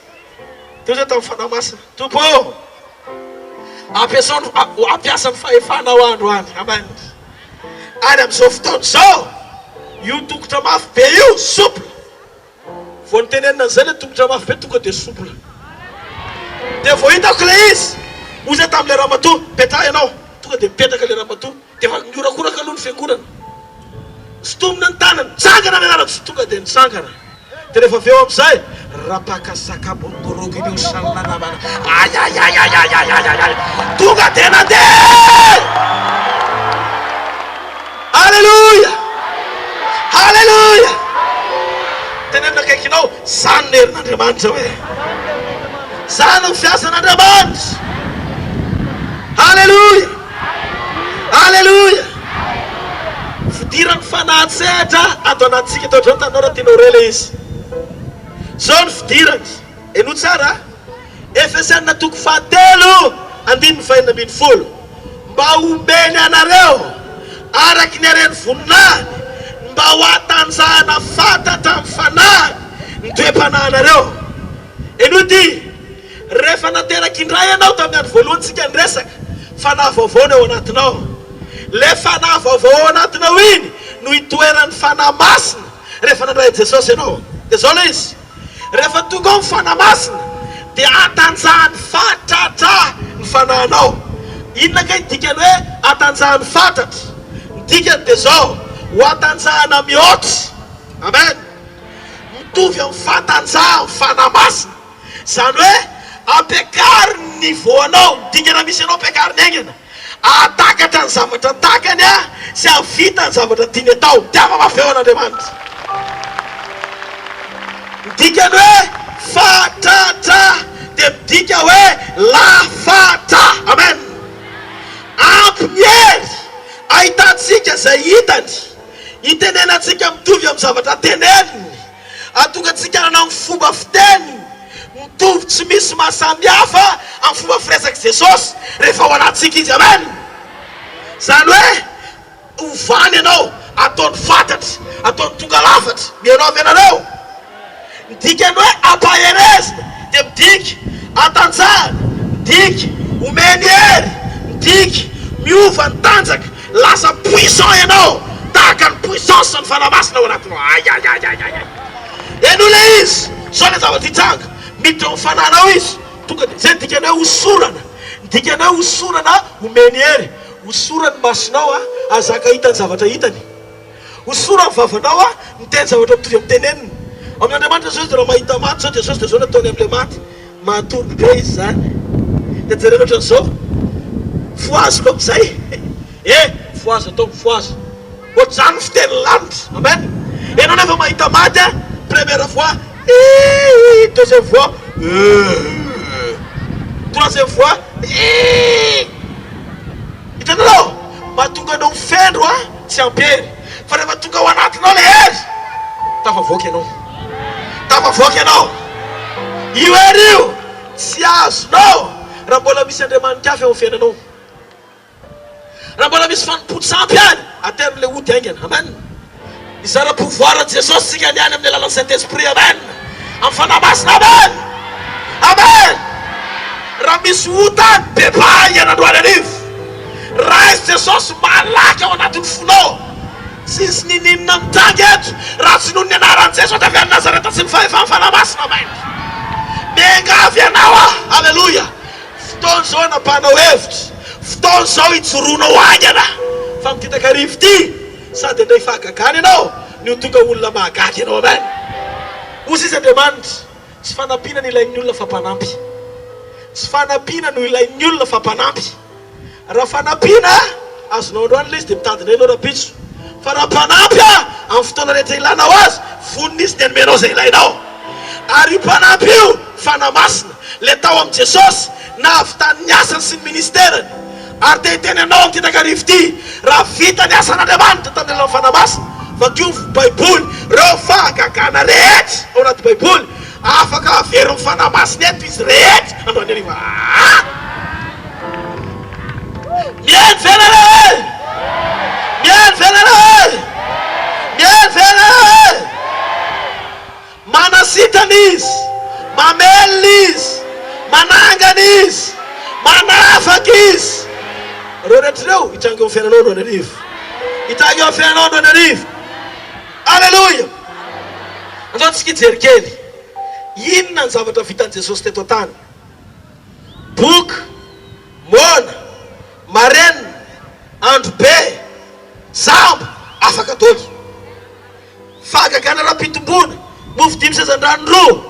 Teo zay tamin'ny fanahy masina, tompo ampiasa ny fahefana ho androany, amen. Ary amin'izao fotoana zao io tongotra mafy be io soupla, vao nitenenina an'izay le tongotra mafy be tonga dia soupla. Dia vao hitako le izy ozy tamin'le raha matoa, petraha ianao, tonga dia mipetraka le raha matoa, dia fa miorakoraka aloha ny fiangonana, sotomina ny tanany, tsangana ny anarako, tonga dia nitsangana. Dia rehefa avy eo amin'izay rapakasakabondoroginy io salanamana, ayayayayayayay, tonga dia nandeha. Halleluja. Halleluja. Tenenina akaikinao, zany ny herin'Andriamanitra hoe, zany ny fiasan'Andriamanitra. Halleluja. Halleluja. Fidiran'ny fanahy-tsehatra ato anatsika tao ohatrany tanao raha tianao rela izy. Zao ny fidirany, eno tsara, Efesiana toko 3:9-10, mba ombeny anareo araky ny hareny voninahiny, mba ho atanjahana fantatra amin'ny fanahy ny toe-panahynareo. Eno ty, rehefa nateraky indray ianao tamin'ny andro voalohantsika ny resaka fanahy vaovao ny ao anatinao. Le fanahy vaovao ao anatinao iny no hitoeran'ny fanahy masina rehefa nandray Jesosy ianao. Dia zao le izy, rehefa tonga ao ny fanahy masina dia atanjahany fatratra ny fanahinao. Inona ka dikany hoe atanjahany fatratra? Ny dikany dia zao, ho atanjahana mihoatra, amen, mitovy amin'ny fatanjaha ny fanahy masina. Zany hoe ampiakary ny niveauanao, dikana misy ianao ampiakary ny aingana, atakatra ny zavatra takany sy avita ny zavatra tiany atao. Tiava mafeo an'Andriamanitra. Midika hoe fatratra, dia midika hoe lafatra, amen. Ampy ny hery ahitantsika zay hitany, hitenenantsika mitovy amin'ny zavatra teneniny, atonga tsika nanao ny fomba fiteniny mitovy, tsy misy mahasamihafa amin'ny fomba firesaky Jesosy rehefa ao anatsika izy, amen. Zany hoe ovany ianao, ataony fantatra, ataony tonga lafatra, mianao avy anareo. Midikany hoe ampaherezina, dia midika atanjahana, midika omeny hery, midika miova ny tanjaka, lasa puissant ianao tahaka ny puissance ny fanahy masina ao anatinao. Ayayayayay, eno le izy, zao le zavatra hitsanga, miditra amin'ny fanahinao izy, tonga dia zay dikany hoe hosorana, dikany hoe hosorana omeny hery, hosorany masinao azaka hitany zavatra hitany, Hosora ny vavanao miteny zavatra mitovy amin'ny teneniny. Amin'Andriamanitra Jesosy dia raha mahita maty zao Jesosy dia zao ny ataony amin'ilay maty. Matory be izy zany. Dia jerena ohatran'izao. Foazy loha izay. Foazy atao foazy. Ohatr'izany fiteny lanitra. Amen. Ianao nefa mahita maty première fois, deuxième fois, troisième fois, hitanao mahatonga anao mifendro tsy ampiery. Fa rehefa tonga ao anatinao le hery, tafavoaka ianao. Tafavoaka ianao. Io hery io tsy azonao raha mbola misy Andriamanitra hafa eo amin'ny fiainanao. Raha mbola misy fanompontsampy any aterne ody aingana. Amen. Izara pouvoir de Jesosy sika niany amin'ny alalan'ny Saint-Esprit. Amen. Amin'ny fanahy masina. Amen. Amen. Raha misy otany bepa ianandroany arivo, raha izy Jesosy malaky ao anatin'ny fonao. Sisy nininona mitanga eto raha tsy noho ny anaran'i Jesosy avy any Nazareta sy ny fahefa fanahy masina. Amen. Miangavy ianao Alleluia. Fotoana zao anapahanao hevitra. Fotoana zao hijoroanao aingana. Fa mititaka arivo ty sady indray fahagagana ianao ny ho tonga olona mahagaga ianao. Amen. Ozy izy Andriamanitra tsy fanampiana ny ilain'ny olona fampanampy. Tsy fanampiana no ilain'ny olona fampanampy. Raha fanampiana azonao androany le izy dia mitandina ianao rapitso. Fa raha mpanampy amin'ny fotoana rehetra ilanao azy, vonina izy dia nomenao izay ilainao. Ary io mpanampy io fanahy masina le tao amin'i Jesosy na avy tany asany sy ny ministerany. Ary te hiteny anao amin'ny titakarivo ty, raha vita ny asan'Andriamanitra tamin'ny alalan'ny fanahy masina. Vakio Baiboly reo fahagagana rehetra ao anaty Baiboly afaka averin'ny fanahy masina eto izy rehetra androany ariva. Mihaino venare! Mihaino venare! Mihaino venare! Manasitana izy, mamelona izy, manangana izy, manafaka izy. Reo rehetra reo hitranga eo amin'ny fiainanao androany arivo. Hitranga eo amin'ny fiainanao androany arivo. Alleluia. Andao tsika hijery kely. Inona ny zavatra vitan'i Jesosy teto an-tany? Boka, mona, marenina, andro be, zamba, afaka tolo. Fahagagana raha-pitomboana, mofo 5 sezan-drano roa,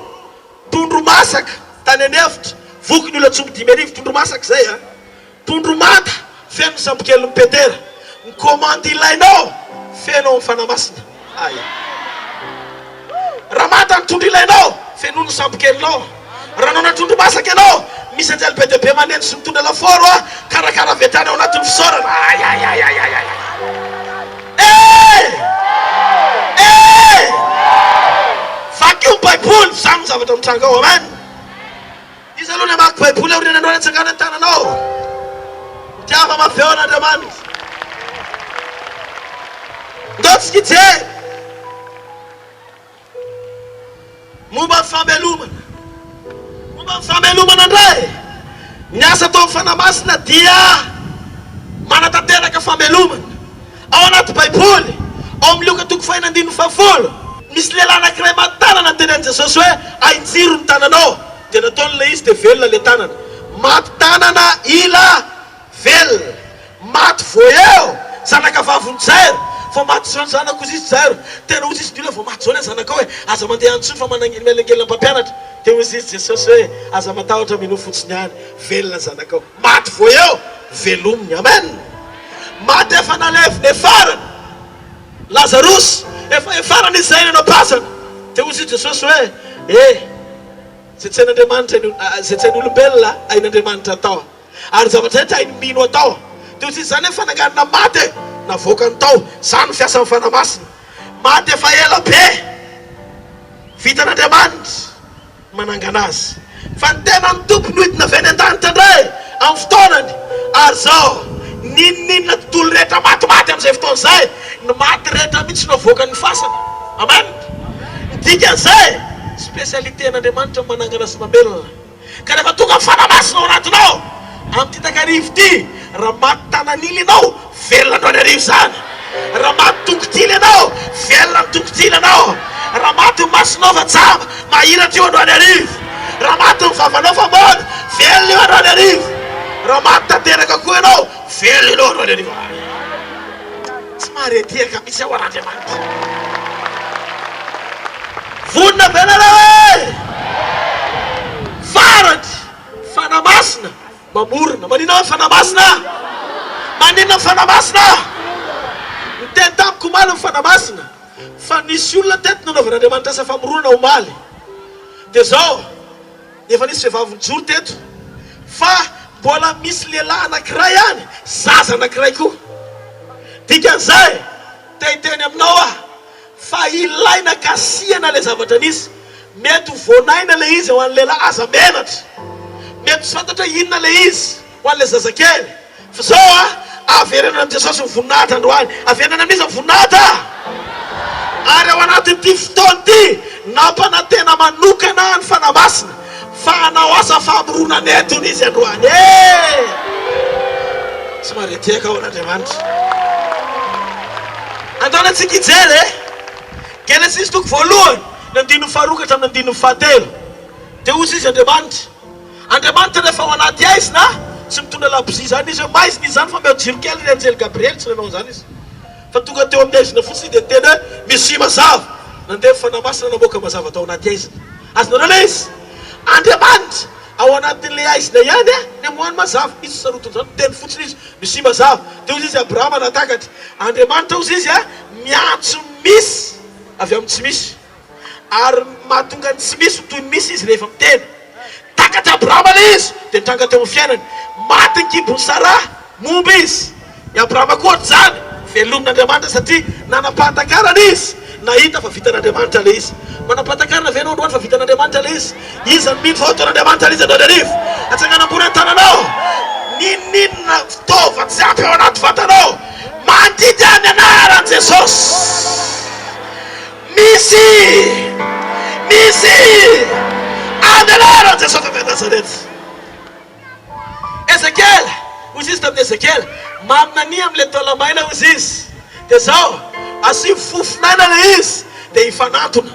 tondro masaka, tany anefitra, voky ny olona tsomy 5 arivo, tondro masaka zay tondro manta, feno sambokely mipetera. Ny komandy ilainao, feno amin'ny fanahy masina. Raha manta ny tondro ilainao, feno ny sambokelinao. Raha nao natondro masaka ianao, misy anjely be dia be maneno sy mitondra laforo karakara vetrany ao anatin'ny fisaorana. Vaky io Baiboly, samy zavatra mitranga ao. Amen. Izy aloha ny amaky Baiboly aoriana androany atsangana ny tananao. Tiava mafeo an'Andriamanitra. Ndao tsika hijery momba ny famelomana. Momba ny famelomana indray, ny asa atao amin'ny fanahy masina dia manatanteraka famelomana. Ao anaty Baiboly, ao amin'ny Luka 5:7, misy lehilahy anankiray maty tanana ny tenean'i Jesosy hoe ainjiro ny tananao. Dia nataon'ilay izy dia velona le tanana. Maty tanana ila velona. Maty voeo zanaka vavony jairo. Fa maty zao ny zanako izy jairo. Tena ozy izy ny olona vao maty zao ny zanaka hoe aza mandeha antsony fa melengelina mpampianatra. Dia ozy izy Jesosy hoe aza matahotra mino fotsiny any, velona zanakao. Maty voeo velominy. Amen. Maty efa nalevina efarany Lazarus, efa efarany izy zay nanapasana. Dia ozy izy Jesosy hoe zay tsy hain'Andriamanitra, zay tsy hain'olombelona hain'Andriamanitra atao. Ary zavatra rehetra hainy mino atao. Dia ozy izy zany hoe fananganana maty navoaka ny tao. Zany fiasan'ny fanahy masina. Maty efa ela be, vitan'Andriamanitra manangana azy. Fa ny tena ny tompony hoidina avy any an-danitra indray amin'ny fotoanany. Ary zao ninona tontolo rehetra matimaty amin'izay fotoana izay, ny maty rehetra mihitsy navoaka ny fasana. Amen. Ny dikan'izay spécialité n'Andriamanitra manangana sy mamelona. Ka rehefa tonga amin'ny fanahy masina ao anatinao, amin'ny titakarivo ty, raha maty tanan'ila ianao, velona androany arivo zany. Raha maty tongotily ianao, velona ny tongotily ianao. Raha maty ny masonao fa tsamba, mahiratra io androany arivo. Raha maty ny vavanao fa mona, velona io androany arivo. Raha maty tanteraka koa ianao, velona io androany arivo. somary etiaka misy ao an'Andriamanitra. Vonina benana hoe farany fanamasina mamorona. Manina hoe fanamasina? Manina fanamasina? Miteny tamiko omaly ny fanamasina fa nisy olona teto nanaovan'Andriamanitra asa famorona omaly. Dia zao efa nisy vehivavy mijoro teto fa mbola misy lehilahy anankiray ihany, zaza anankiray koa. Dikan'izay teny aminao fa ilaina kasihana le zavatra nisy. Mety ho vonaina le izy ho an'le lehilahy aza menatra, mety tsy fantatra inona le izy ho an'le zazakely. Fa zao averana amin'i Jesosy ny voninahitra androany, averana amin'izy ny voninahitra. Ary ao anatin'ity fotoana ity nampanantena manokana ny fanamasina fa hanao asa famorona netony izy androany. Somary etiaka ao an'Andriamanitra. Andao antsika ijery Genesis toko voalohany ny andininy faharoa ka hatramin'ny andininy fahatelo. Dia ozy izy Andriamanitra rehefa ao anaty aizina tsy mitondra labozia zany izy hoe maizina izy zany fa meo jiro kely ny anjely Gabriel, tsy nanao zany izy fa tonga teo amin'ny aizina fotsiny dia teny hoe misy mazava. Nandeha fanamasina namoaka mazava tao anaty aizina. Azonareo le izy Andriamanitra ao anatin'le aizina ihany ny moany mazava. Izy sarotony zany teny fotsiny izy misy mazava. Dia ozy izy Abrahama natakatra. Andriamanitra ozy izy miantso misy avy amin'ny tsy misy, ary mahatonga ny tsy misy toy misy izy rehefa miteny. Takatra Abrahama le izy dia nitranga teo amin'ny fiainany. Maty ny kibony Sara momba izy. I Abrahama koa zany velomin'Andriamanitra satria nanam-pahatakarana izy, nahita fa vitan'Andriamanitra le izy. Manam-pahatakarana ve anao androany fa vitan'Andriamanitra le izy? Izy ny mino fa ataon'Andriamanitra le izy andao arivo. Atsanganam-bola ny tananao, ninona fitaovana tsy ampy ao anaty vatanao mandidy any anaran'i Jesosy. Misy any anaran'i Jesosy avy Nazarety. Ezekiel, ozy izy tamin'ny Ezekiel maminany amin'le taolamaina ozy izy. Dia zao asio fofinaina le izy dia hifanantona.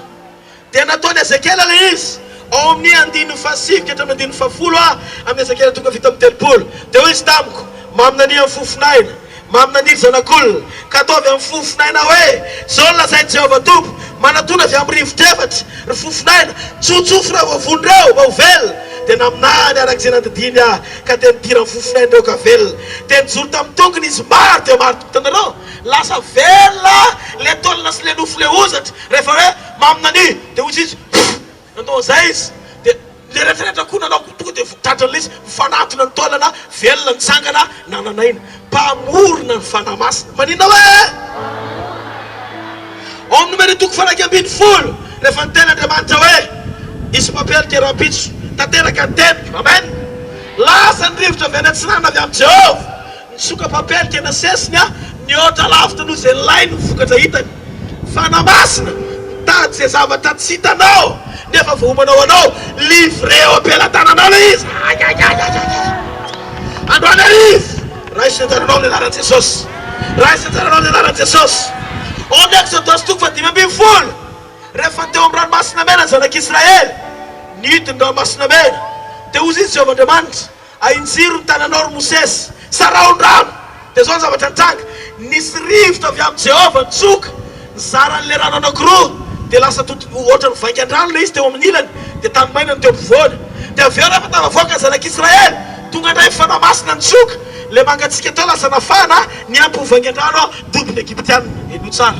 Dia nataony Ezekiel le izy ao amin'ny andininy fahasivy ka hatramin'ny andininy fahafolo amin'ny Ezekiel tonga vita amin'ny telopolo. Dia hoy izy tamiko maminany amin'ny fofinaina, maminany zanak'olona ka ataovy amin'ny fofinaina hoe zao lazainy Jehovah Tompo manatona avy amin'ny rivo-drefatra ry fofinaina tsotsofona vavonireo mba ho velona. Dia naminany arak'izay nandidiny ka teny dira amin'ny fofinainareo ka velona. Dia nijoro tamin'ny tongony izy maro dia maro. Hitanareo lasa velona le taolana sy le nofo le ozatra rehefa hoe maminany. Dia ozy izy nanao zay izy dia le rehetrarehetra koa nanao tonga dia tratran'le izy mifanatona ny taolana velona nitsangana nananaina. Mpamorona ny fanamasina. Manina hoe ao amin'ny numero toko faraika ambin'ny folo rehefa ny ten'Andriamanitra hoe isy papely terapitso tanteraka ny teniko. Amen. Lasa ny rivotra avy any antsinana avy amin'ny Jehovah nisoka papely tena sesiny nihoatra lavitra noho izay lainy vokatra hitany. Fanamasina mitady izay zavatra tsy hitanao nefa vohomanao anao livreo ampelantananao le izy. Androany arivo raha isantaranao ny anaran'i Jesosy, raha isantaranao ny anaran'i Jesosy. Ao amin'ny Exodus toko fa 5:10 rehefa teo amin'ny ranomasina mena ny zanak'Israely nihitiny ranomasina mena. Dia ozy izy Jehovah Andriamanitra ainjiro ny tananao ry Mosesy saraon-drano. Dia zao ny zavatra nitranga nisy rivotra avy amin'ny Jehovah nitsoka nizaran'le rano anankiroa dia lasa ohatra ny vaingan-drano le izy teo amin'ny ilany dia tanomaina ny teo ampovoany. Dia avy eo rehefa tavavoaka ny zanak'Israely tonga indray fanamasina nitsoka le mangatsika teo lasa nafana ny ampy ho vaingan-drano dobiny Egyptianina. Eno tsara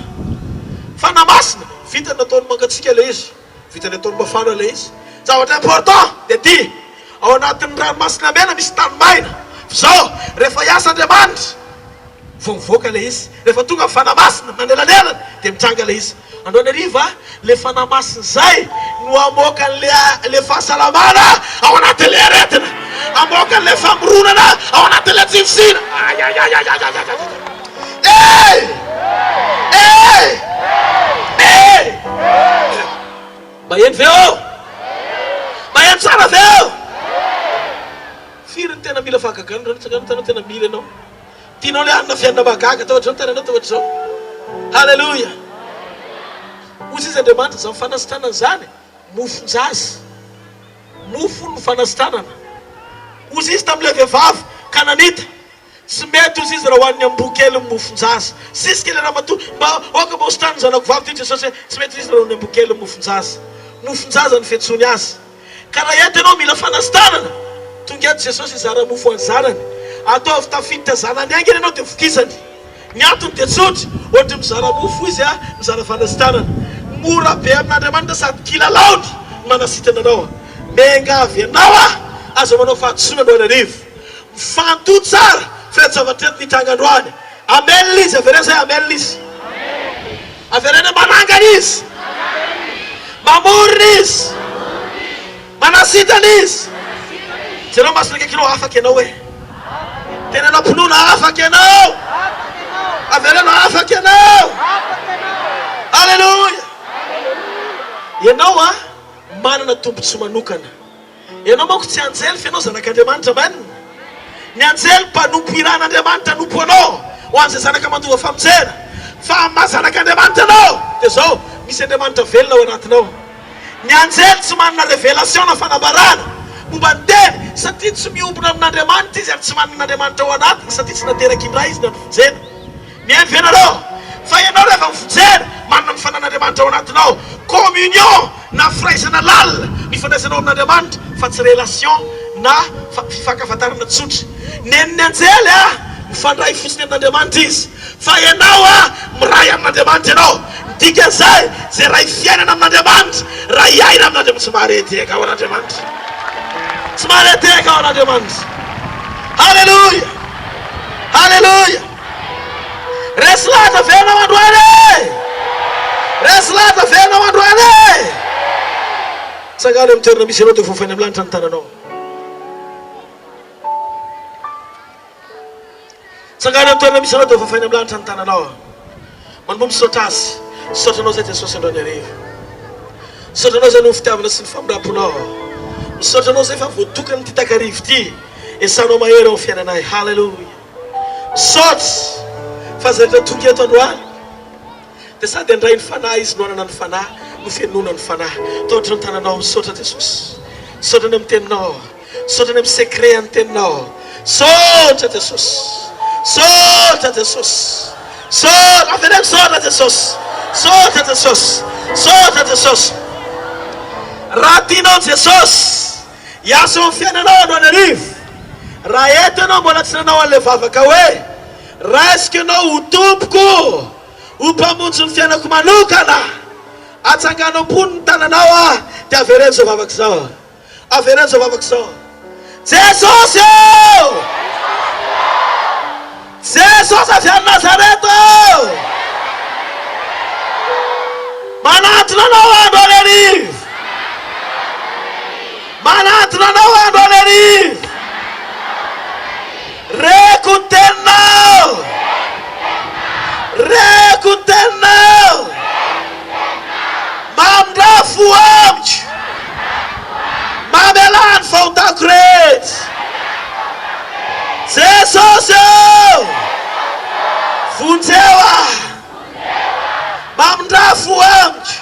fanamasina vitany nataony mangatsika le izy, vitany ataony mafana le izy. Zavatra important dia ty ao anatin'ny ranomasina mena misy tanomaina. Zao rehefa hiasa Andriamanitra vao mivoaka le izy. Rehefa tonga fanamasina manelanelana dia mitranga le izy. Androany ariva le fanamasina zay no amoaka le fahasalamana ao anatin'le aretina, amoaka le famoronana ao anatin'le jifosina. Maheno ve eo? Maheno tsara ve eo? Firy ny tena mila fahagagana rano tsagana tanao tena mila ianao. Tianao le hanina fianina magaga tao ohatr'izao tananao tao ohatr'izao. Halleluja. Ozy izy Andriamanitra zany fanasitranana zany mofon-jazy, mofo ny fanasitranana. Ozy izy tamin'ilay vehivavy Kananita Tsy mety izy raha hoan'ny ambokely mofonjasa. Sisy kely raha mato mba oka mba ostany zanako vavy ty Jesosy hoe tsy mety izy raha hoan'ny ambokely mofonjasa. Mofonjasa ny fiantsony azy. Ka raha eto ianao mila fanastanana. Tonga eto Jesosy izara mofo any zanany. Ataovy tafiditra zanany angeny ianao dia fokisany. Ny antony dia tsotra, ohatra mizara mofo izy mizara fanastanana. Mora be amin'Andriamanitra sady kilalaony manasitana anao. Mengavy ianao azo manao fahatsoana androany hariva. Mifanto tsara fiatsavatreto ny trangandroany. Amen izy, averena zay amen izy. Averena manangana izy. Mamorona izy. Manasitana izy. Jereo masina kaikinao afaka ianao hoe. Tena anao mpinoana afaka ianao. Averena afaka ianao. Alleluia. Ianao manana tombotsoa manokana. Ianao manko tsy anjely fa ianao zanak'Andriamanitra manina. Ny anjely mpanompo iran'Andriamanitra nompo anao ho an'izay zanaka mandova famonjena. Fa mahazanak'Andriamanitra anao dia zao misy Andriamanitra velona ao anatinao. Ny anjely tsy manana révélation na fanambarana momba ny teny satria tsy miompona amin'Andriamanitra izy ary tsy manan'Andriamanitra ao anatiny satria tsy nateraky indray izy nanovonjena. Mihaino venareo fa ianao rehefa mifonjena manana ny fanan'Andriamanitra ao anatinao. Communion na firaisana lalina ny fandraisanao amin'Andriamanitra fa tsy relation na fifankafantarana tsotra. Nen'ny anjely mifandray fotsiny amin'Andriamanitra izy. Fa ianao miray amin'Andriamanitra ianao. Dikan'izay zay ray fiainana amin'Andriamanitra raha iaina amin'Andriamanitra tsy mahareteka ao an'Andriamanitra. Tsy mahareteka ao an'Andriamanitra. Halleluja. Halleluja. Resy lahatra venao androany. Resy lahatra venao androany. Tsangano amin'ny toerana misy ianao dia voafaina amin'ny lanitra ny tananao. Tsangano amin'ny toerana misy ianao dia voafaina amin'ny lanitra ny tananao. Manombo misaotra azy. Misaotranao zay Jesosy androany hariva. Misaotranao zay no fitiavana sy ny famindraponao. Misaotranao zay fa voatokana ty takarivo ty. Esanao mahery ao fiainanay. Halleluja. Misaotra fa zay rehetra tonga eto androany dia sady andray ny fanahy izy no anana ny fanahy no fianona ny fanahy. Tahotra ny tananao misaotra Jesosy. Misaotrany amin'ny teninao. Misaotrany amin'ny secret any teninao. Misaotra Jesosy. Misaotra Jesosy. Misaotra avy any misaotra Jesosy. Misaotra Jesosy. Misaotra Jesosy. Raha tianao Jesosy hiasa amin'ny fiainanao androany hariva. Raha eto ianao mbola tsy nanao an'ilay vavaka hoe raisiko ianao ho tompoko ho mpamonjy ny fiainako manokana. Atsangano ambony ny tananao dia avereno zao vavaka zao. Avereno zao vavaka zao. Jesosy io. Jesosy avy any Nazareto. Manatona anao androany hariva. Manatona anao androany hariva. Reko ny teninao. Reko ny teninao. Mamindrafo amiko. Mamelany fahotako rehetra. Jesosy io. Vonjeo mamindrafo amiko.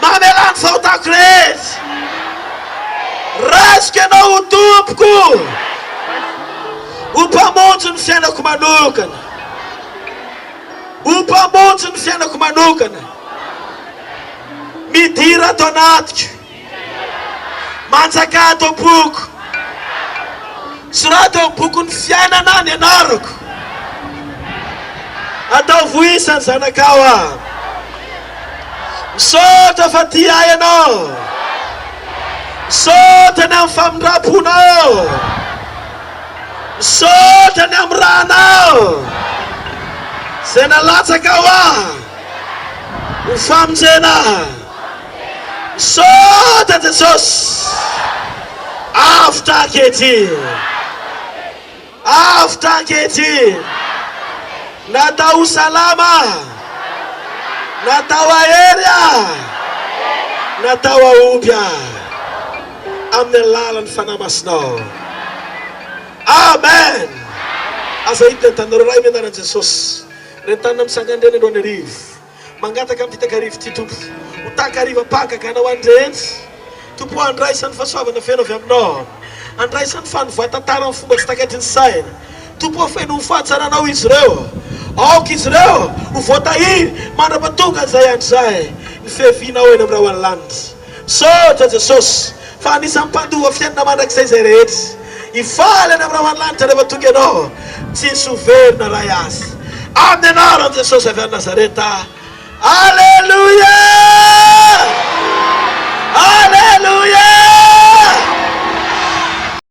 Mamelany fahotako rehetra. Raisiko ianao ho tompoko ho mpamonjy ny fiainako manokana. Ho mpamonjy ny fiainako manokana. Midira ato anatiko. Manjaka ato am-poko. Sorata eo boky ny fiainana ny anarako. Atao voisany zanakao misaotra fa ty ahy ianao. Misaotra ny amin'ny famindraponao. Misaotra ny amin'ny rahanao. Zay nalatsaka ho famonjena. Misaotra Jesosy. Avitra ankehitriny. Avitra ankehitriny. Natao salama. Natao ahery natao aompy amin'ny alalan'ny fanamasinao. Amen. Asa hita ny tanareo ray amin'ny anaran'i Jesosy. Rentanina misangandreny androany hariva. Mangataka amin'ny ty takarivo ty tompo. Ho takariva pakaka anao andrentsy. Tompo andraisan'ny fahasoavana feno avy aminao. Andraisan'ny fanovoan-tantara amin'ny fomba tsy takatry ny saina. tupofeno ufatsana na Israel ao que Israel o vota aí manda para tu casar sai fefina o na one land so Jesus fani sampandu ofenda manda que seis heredes e fala na one land para tu que não se suver na raias amenaram Jesus a Nazareta aleluia